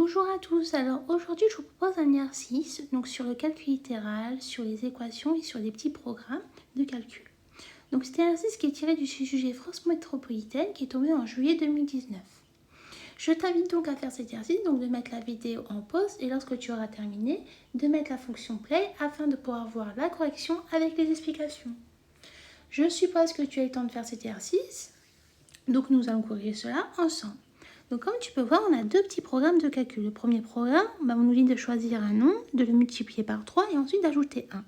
Bonjour à tous, alors aujourd'hui je vous propose un exercice donc sur le calcul littéral, sur les équations et sur des petits programmes de calcul. Donc c'est un exercice qui est tiré du sujet France métropolitaine qui est tombé en juillet 2019. Je t'invite donc à faire cet exercice, donc de mettre la vidéo en pause et lorsque tu auras terminé, de mettre la fonction play afin de pouvoir voir la correction avec les explications. Je suppose que tu as eu le temps de faire cet exercice, donc nous allons corriger cela ensemble. Donc comme tu peux voir, on a deux petits programmes de calcul. Le premier programme, on nous dit de choisir un nombre, de le multiplier par 3 et ensuite d'ajouter 1.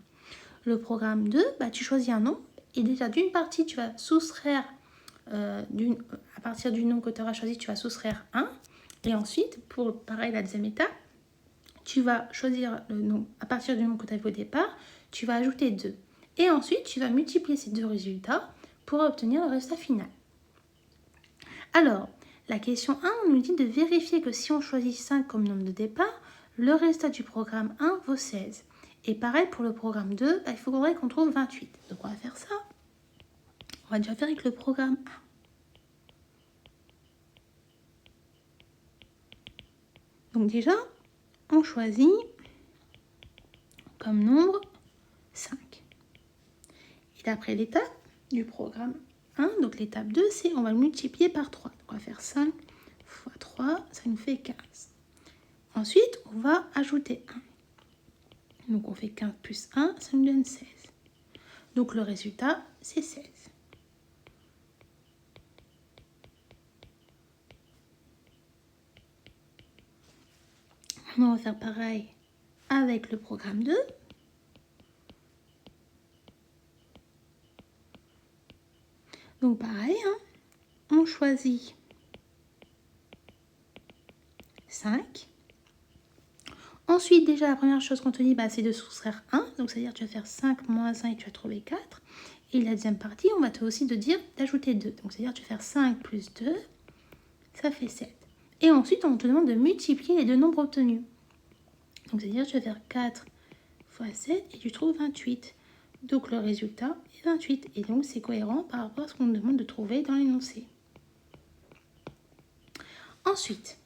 Le programme 2, tu choisis un nombre et déjà d'une partie, tu vas soustraire, à partir du nombre que tu auras choisi, tu vas soustraire 1. Et ensuite, pour pareil la deuxième étape, tu vas choisir le nombre, à partir du nombre que tu avais au départ, tu vas ajouter 2. Et ensuite, tu vas multiplier ces deux résultats pour obtenir le résultat final. Alors, la question 1, on nous dit de vérifier que si on choisit 5 comme nombre de départ, le résultat du programme 1 vaut 16. Et pareil pour le programme 2, il faudrait qu'on trouve 28. Donc on va faire ça. On va déjà faire avec le programme 1. Donc déjà, on choisit comme nombre 5. Et d'après l'étape du programme 1, donc l'étape 2, c'est on va le multiplier par 3. Donc on va faire 5 fois 3, ça nous fait 15. Ensuite, on va ajouter 1. Donc on fait 15 plus 1, ça nous donne 16. Donc le résultat, c'est 16. On va faire pareil avec le programme 2. Donc pareil, on choisit 5. Ensuite, déjà, la première chose qu'on te dit, c'est de soustraire 1. Donc, c'est-à-dire tu vas faire 5 moins 1 et tu vas trouver 4. Et la deuxième partie, on va te aussi te dire d'ajouter 2. Donc, c'est-à-dire tu vas faire 5 plus 2, ça fait 7. Et ensuite, on te demande de multiplier les deux nombres obtenus. Donc, c'est-à-dire tu vas faire 4 fois 7 et tu trouves 28. Donc, le résultat est 28. Et donc, c'est cohérent par rapport à ce qu'on nous demande de trouver dans l'énoncé. Ensuite,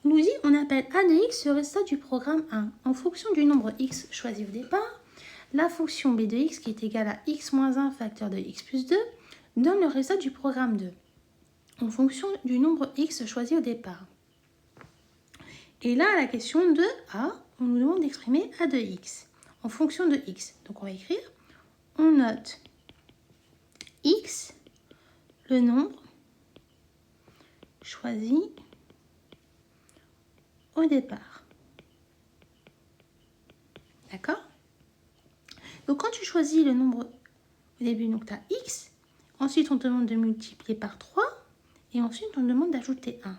on nous dit on appelle a de x le résultat du programme 1. En fonction du nombre x choisi au départ, la fonction b de x qui est égale à x moins 1 facteur de x plus 2 donne le résultat du programme 2. En fonction du nombre x choisi au départ. Et là, à la question 2a, on nous demande d'exprimer a de x en fonction de x. Donc on va écrire, on note x, le nombre choisi au départ. D'accord? Donc quand tu choisis le nombre au début, donc tu as x, ensuite on te demande de multiplier par 3, et ensuite on te demande d'ajouter 1.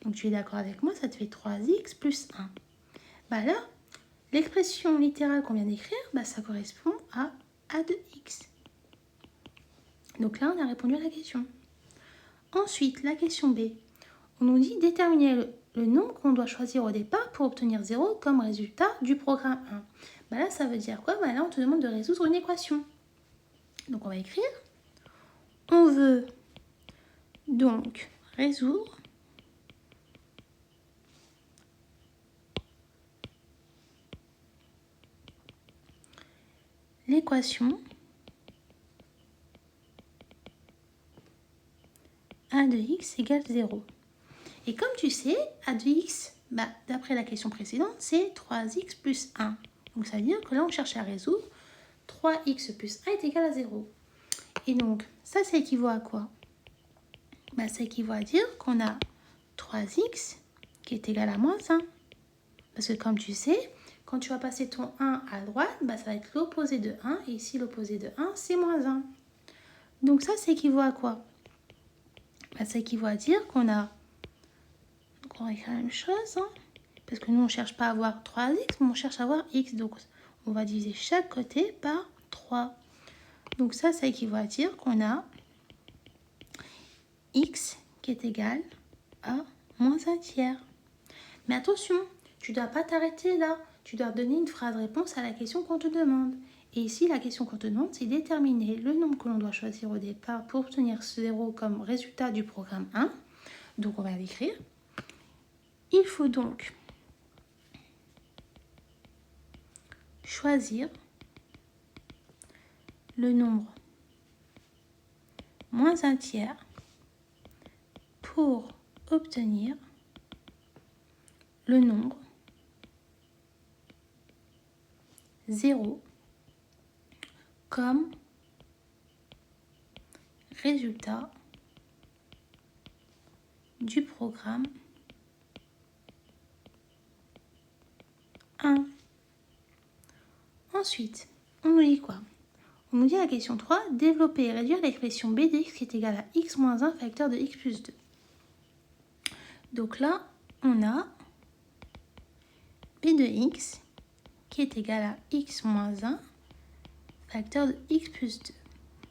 Donc tu es d'accord avec moi, ça te fait 3x plus 1. Là, l'expression littérale qu'on vient d'écrire, ça correspond à a de x. Donc là, on a répondu à la question. Ensuite, la question B. On nous dit déterminer le nombre qu'on doit choisir au départ pour obtenir 0 comme résultat du programme 1. Là, ça veut dire quoi? Là, on te demande de résoudre une équation. Donc, on va écrire. On veut donc résoudre l'équation a de x égale 0. Et comme tu sais, a de x, d'après la question précédente, c'est 3x plus 1. Donc ça veut dire que là, on cherche à résoudre 3x plus 1 est égal à 0. Et donc, ça équivaut à quoi? Ça équivaut à dire qu'on a 3x qui est égal à moins 1. Parce que comme tu sais, quand tu vas passer ton 1 à droite, ça va être l'opposé de 1. Et ici, l'opposé de 1, c'est moins 1. Donc ça équivaut à quoi? Ça équivaut à dire qu'on a... Donc on va écrire la même chose. Parce que nous, on ne cherche pas à avoir 3x, mais on cherche à avoir x. Donc on va diviser chaque côté par 3. Donc ça équivaut à dire qu'on a x qui est égal à moins 1 tiers. Mais attention, tu ne dois pas t'arrêter là. Tu dois donner une phrase réponse à la question qu'on te demande. Et ici, la question qu'on te demande, c'est déterminer le nombre que l'on doit choisir au départ pour obtenir 0 comme résultat du programme 1. Donc, on va l'écrire. Il faut donc choisir le nombre moins un tiers pour obtenir le nombre 0 comme résultat du programme 1. Ensuite, on nous dit quoi? On nous dit à la question 3, développer et réduire l'expression b de x qui est égale à x moins 1 facteur de x plus 2. Donc là, on a b de x qui est égal à x moins 1 facteur de x plus 2.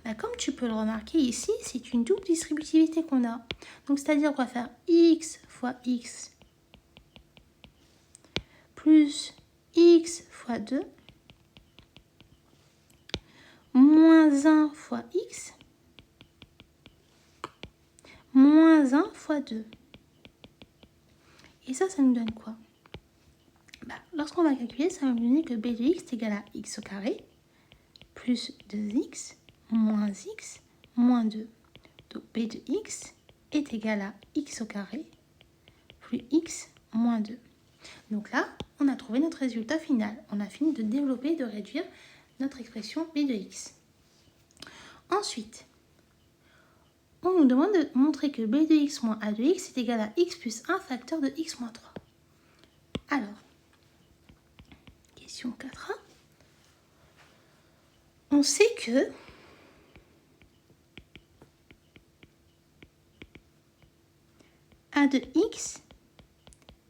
Là, comme tu peux le remarquer ici, c'est une double distributivité qu'on a. Donc, c'est-à-dire qu'on va faire x fois x plus x fois 2 moins 1 fois x moins 1 fois 2. Et ça nous donne quoi? Lorsqu'on va calculer, ça va nous donner que b de x est égal à x au carré plus 2x moins x moins 2. Donc b de x est égal à x au carré plus x moins 2. Donc là, on a trouvé notre résultat final. On a fini de développer et de réduire notre expression b de x. Ensuite, on nous demande de montrer que b de x moins a de x est égal à x plus 1 facteur de x moins 3. Alors, question 4a. On sait que a de x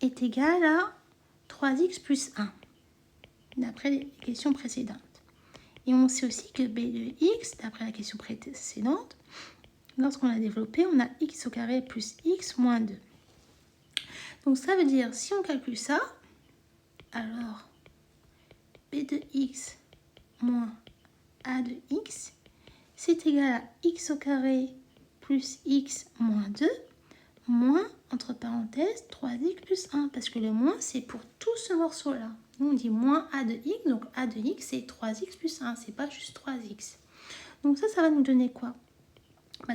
est égal à 3x plus 1, d'après les questions précédentes. Et on sait aussi que b de x, d'après la question précédente, lorsqu'on l'a développé, on a x au carré plus x moins 2. Donc ça veut dire, si on calcule ça, alors b de x moins a de x, c'est égal à x au carré plus x moins 2, moins, entre parenthèses, 3x plus 1, parce que le moins, c'est pour tout ce morceau-là. Nous, on dit moins a de x, donc a de x, c'est 3x plus 1, c'est pas juste 3x. Donc ça va nous donner quoi?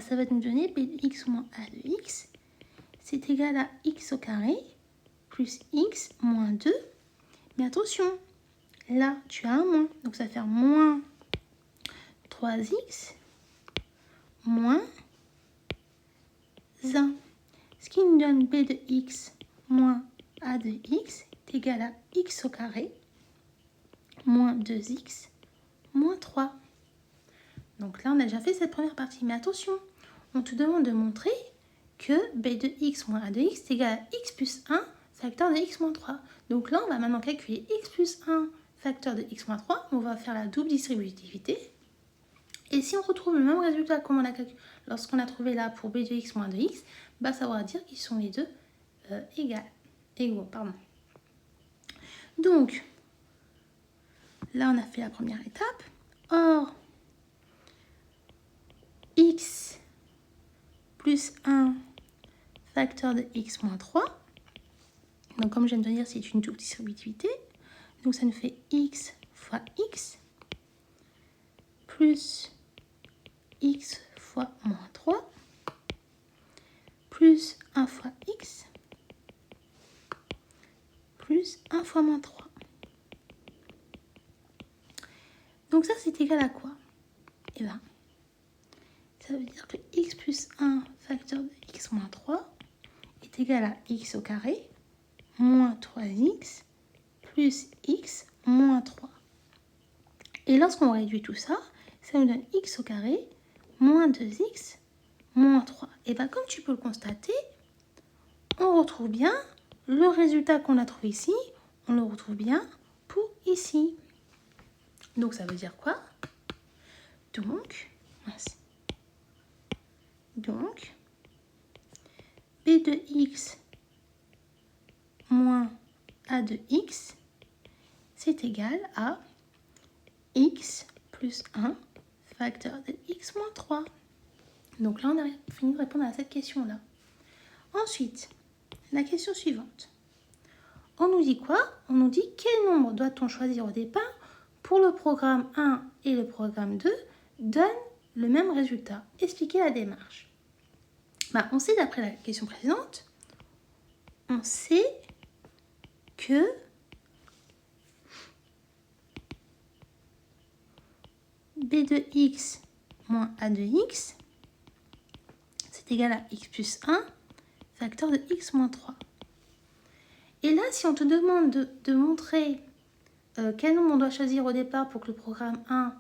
Ça va nous donner b de x moins a de x, c'est égal à x au carré plus x moins 2. Mais attention, là, tu as un moins, donc ça va faire moins 3x moins 1. Ce qui nous donne b de x moins a de x est égal à x au carré moins 2x moins 3. Donc là, on a déjà fait cette première partie. Mais attention, on te demande de montrer que b de x moins a de x est égal à x plus 1 facteur de x moins 3. Donc là, on va maintenant calculer x plus 1 facteur de x moins 3. On va faire la double distributivité. Et si on retrouve le même résultat comme on a calculé lorsqu'on a trouvé là pour b de x moins de x, ça va dire qu'ils sont les deux égaux. Donc, là, on a fait la première étape. Or, x plus 1 facteur de x moins 3. Donc, comme je viens de dire, c'est une double distributivité. Donc, ça nous fait x fois x plus x fois moins 3 plus 1 fois x plus 1 fois moins 3. Donc ça, c'est égal à quoi? Eh bien, ça veut dire que x plus 1 facteur de x moins 3 est égal à x au carré moins 3x plus x moins 3. Et lorsqu'on réduit tout ça, ça nous donne x au carré moins 2x moins 3. Et bien, comme tu peux le constater, on retrouve bien le résultat qu'on a trouvé ici, on le retrouve bien pour ici. Donc, ça veut dire quoi? Donc, b de x moins a de x, c'est égal à x plus 1 facteur de x moins 3. Donc là, on a fini de répondre à cette question-là. Ensuite, la question suivante. on nous dit quoi? On nous dit quel nombre doit-on choisir au départ pour le programme 1 et le programme 2 donnent le même résultat. Expliquez la démarche. On sait d'après la question précédente, on sait que b de x moins a de x, c'est égal à x plus 1, facteur de x moins 3. Et là, si on te demande de montrer quel nombre on doit choisir au départ pour que le programme 1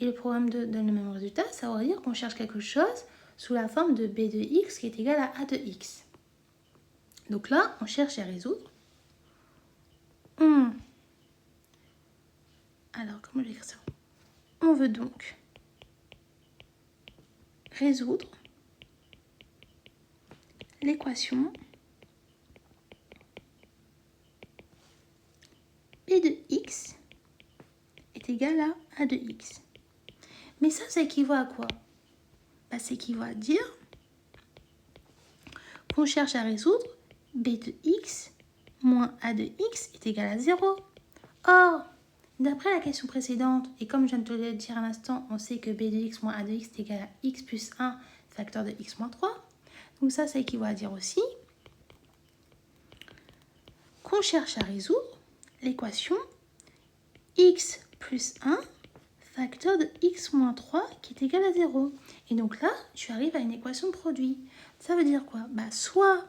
et le programme 2 donnent le même résultat, ça veut dire qu'on cherche quelque chose sous la forme de b de x qui est égal à a de x. Donc là, on cherche à résoudre. Alors, comment je vais écrire ça? On veut donc résoudre l'équation b de x est égal à a de x. Mais ça équivaut à quoi? Ça équivaut à dire qu'on cherche à résoudre b de x moins a de x est égal à 0. Or, d'après la question précédente, et comme je viens de te le dire à l'instant, on sait que b de x moins a de x est égal à x plus 1 facteur de x moins 3. Donc ça équivaut à dire aussi qu'on cherche à résoudre l'équation x plus 1 facteur de x moins 3 qui est égal à 0. Et donc là, tu arrives à une équation de produit. Ça veut dire quoi? Soit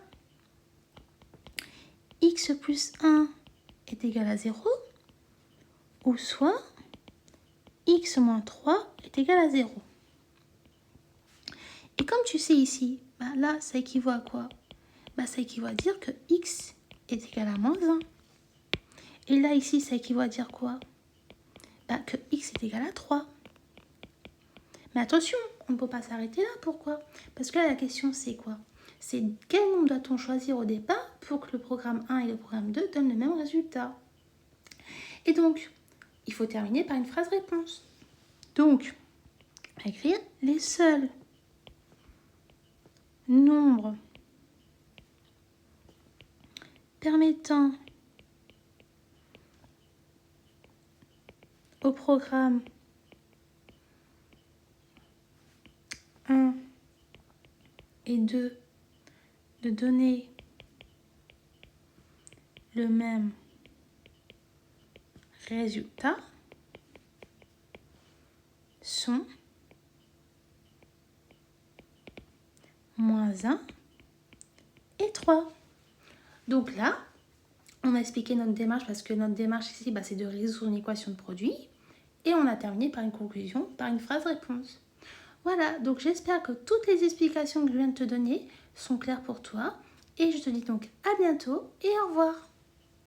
x plus 1 est égal à 0, ou soit x moins 3 est égal à 0. Et comme tu sais ici, là, ça équivaut à quoi? Ça équivaut à dire que x est égal à moins 1. Et là, ici, ça équivaut à dire quoi? Que x est égal à 3. Mais attention, on ne peut pas s'arrêter là. Pourquoi? Parce que là, la question, c'est quoi? C'est quel nombre doit-on choisir au départ pour que le programme 1 et le programme 2 donnent le même résultat? Et donc, il faut terminer par une phrase réponse. Donc, on va écrire les seuls nombres permettant au programme 1 et 2 de donner le même résultat sont moins 1 et 3. Donc là, on a expliqué notre démarche parce que notre démarche ici, c'est de résoudre une équation de produit. Et on a terminé par une conclusion, par une phrase réponse. Voilà, donc j'espère que toutes les explications que je viens de te donner sont claires pour toi. Et je te dis donc à bientôt et au revoir.